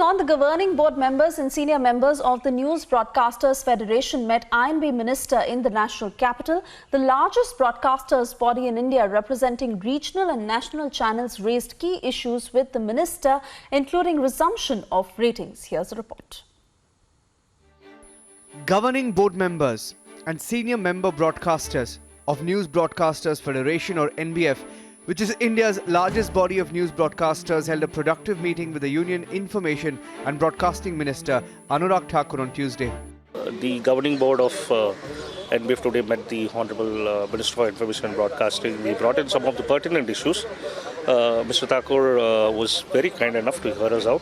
on, the governing board members and senior members of the News Broadcasters Federation met INB Minister in the national capital. The largest broadcasters body in India representing regional and national channels raised key issues with the minister, including resumption of ratings. Here's a report. Governing board members and senior member broadcasters of News Broadcasters Federation or NBF, which is India's largest body of news broadcasters, held a productive meeting with the Union Information and Broadcasting Minister Anurag Thakur on Tuesday. The governing board of NBF today met the Honorable Minister for Information and Broadcasting. We brought in some of the pertinent issues. Mr. Thakur was very kind enough to hear us out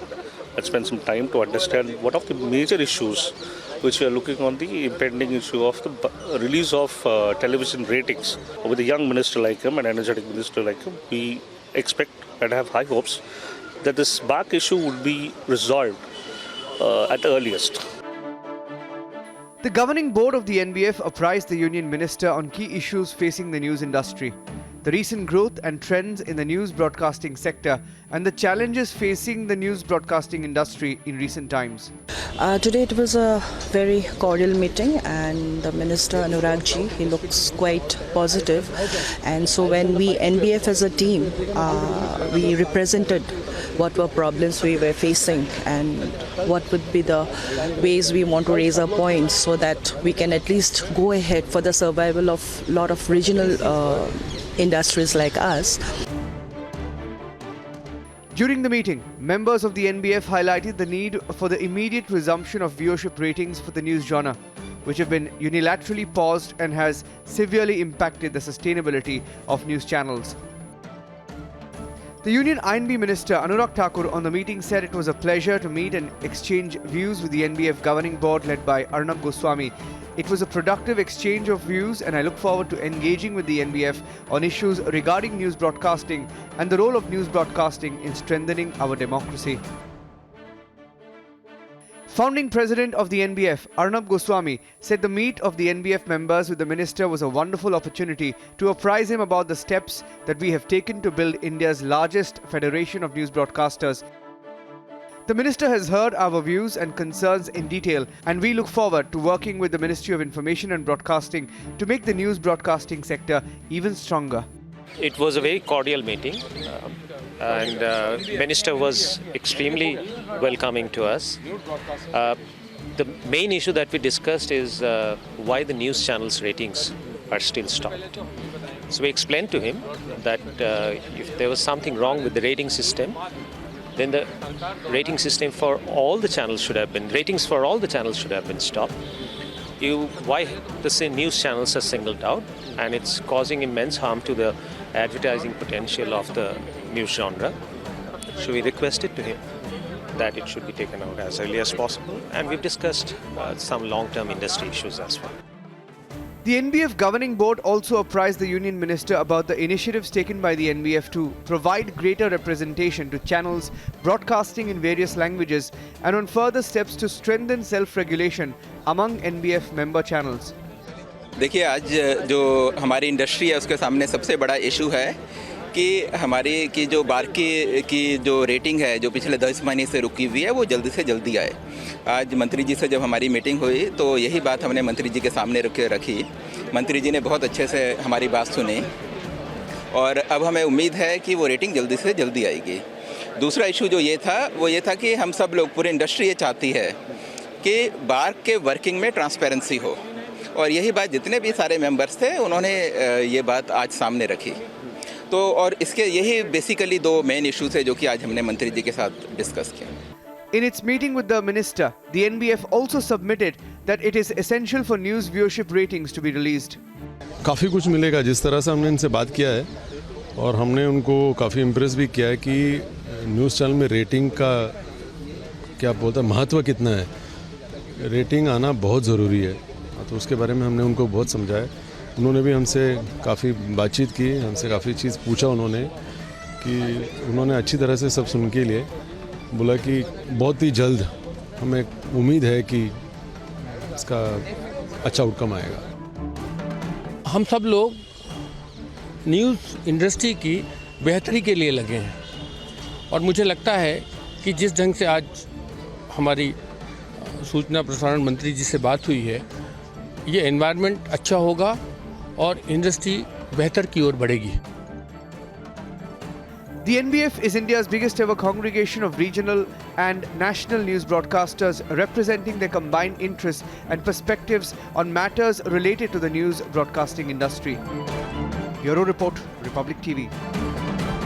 and spend some time to understand what are the major issues which we are looking on the impending issue of the release of television ratings. With a young minister like him, an energetic minister like him, we expect and have high hopes that this back issue would be resolved at the earliest. The governing board of the NBF apprised the union minister on key issues facing the news industry, the recent growth and trends in the news broadcasting sector, and the challenges facing the news broadcasting industry in recent times. Today it was a very cordial meeting, and the Minister Anurag ji, he looks quite positive, and so when we NBF as a team, we represented what were problems we were facing and what would be the ways we want to raise our points so that we can at least go ahead for the survival of a lot of regional industries like us. During the meeting, members of the NBF highlighted the need for the immediate resumption of viewership ratings for the news genre, which have been unilaterally paused and has severely impacted the sustainability of news channels. The Union INB Minister Anurag Thakur on the meeting said it was a pleasure to meet and exchange views with the NBF governing board led by Arnab Goswami. It was a productive exchange of views, and I look forward to engaging with the NBF on issues regarding news broadcasting and the role of news broadcasting in strengthening our democracy. Founding President of the NBF, Arnab Goswami, said the meet of the NBF members with the minister was a wonderful opportunity to apprise him about the steps that we have taken to build India's largest federation of news broadcasters. The minister has heard our views and concerns in detail, and we look forward to working with the Ministry of Information and Broadcasting to make the news broadcasting sector even stronger. It was a very cordial meeting, and the minister was extremely welcoming to us. The main issue that we discussed is why the news channels ratings are still stopped. So we explained to him that if there was something wrong with the rating system, then the rating system for all the channels should have been, ratings for all the channels should have been stopped. Why the news channels are singled out, and it's causing immense harm to the advertising potential of the news genre. So we requested to him that it should be taken out as early as possible, and we've discussed some long-term industry issues as well. The NBF governing board also apprised the union minister about the initiatives taken by the NBF to provide greater representation to channels broadcasting in various languages and on further steps to strengthen self-regulation among NBF member channels. देखिए, आज जो हमारी industry है उसके सामने सबसे बड़ा issue है कि हमारी की जो बार की जो रेटिंग है जो पिछले 10 महीने से रुकी हुई है वो जल्दी से जल्दी आए। आज मंत्री जी से जब हमारी मीटिंग हुई तो यही बात हमने मंत्री जी के सामने रखी। मंत्री जी ने बहुत अच्छे से हमारी बात सुनी और अब हमें उम्मीद है कि वो रेटिंग जल्दी से जल्दी आएगी। दूसरा इशू जो ये था कि हम सब लोग, पूरी इंडस्ट्री ये चाहती है कि बार के वर्किंग में ट्रांसपेरेंसी हो, और यही बात जितने भी सारे मेंबर्स थे उन्होंने ये बात आज सामने रखी। तो और इसके यही बेसिकली दो मेन इश्यूज है जो कि आज हमने मंत्री जी के साथ डिस्कस किया। In its meeting with the minister, the NBF also submitted that it is essential for news viewership ratings to be released. काफ़ी कुछ मिलेगा जिस तरह से हमने इनसे बात किया है, और हमने उनको काफ़ी इम्प्रेस भी किया है कि न्यूज़ चैनल में रेटिंग का क्या बोलता है, महत्व कितना है। रेटिंग आना बहुत ज़रूरी है, तो उसके बारे में हमने उनको बहुत समझाया। उन्होंने भी हमसे काफ़ी बातचीत की, हमसे काफ़ी चीज़ पूछा उन्होंने, कि उन्होंने अच्छी तरह से सब सुन के लिए बोला कि बहुत ही जल्द हमें उम्मीद है कि इसका अच्छा आउटकम आएगा। हम सब लोग न्यूज़ इंडस्ट्री की बेहतरी के लिए लगे हैं, और मुझे लगता है कि जिस ढंग से आज हमारी सूचना प्रसारण मंत्री जी से बात हुई है, ये एनवायरनमेंट अच्छा होगा और इंडस्ट्री बेहतर की ओर बढ़ेगी। The NBF is India's biggest ever congregation of regional and national news broadcasters representing their combined interests and perspectives on matters related to the news broadcasting industry. Bureau Report, Republic TV.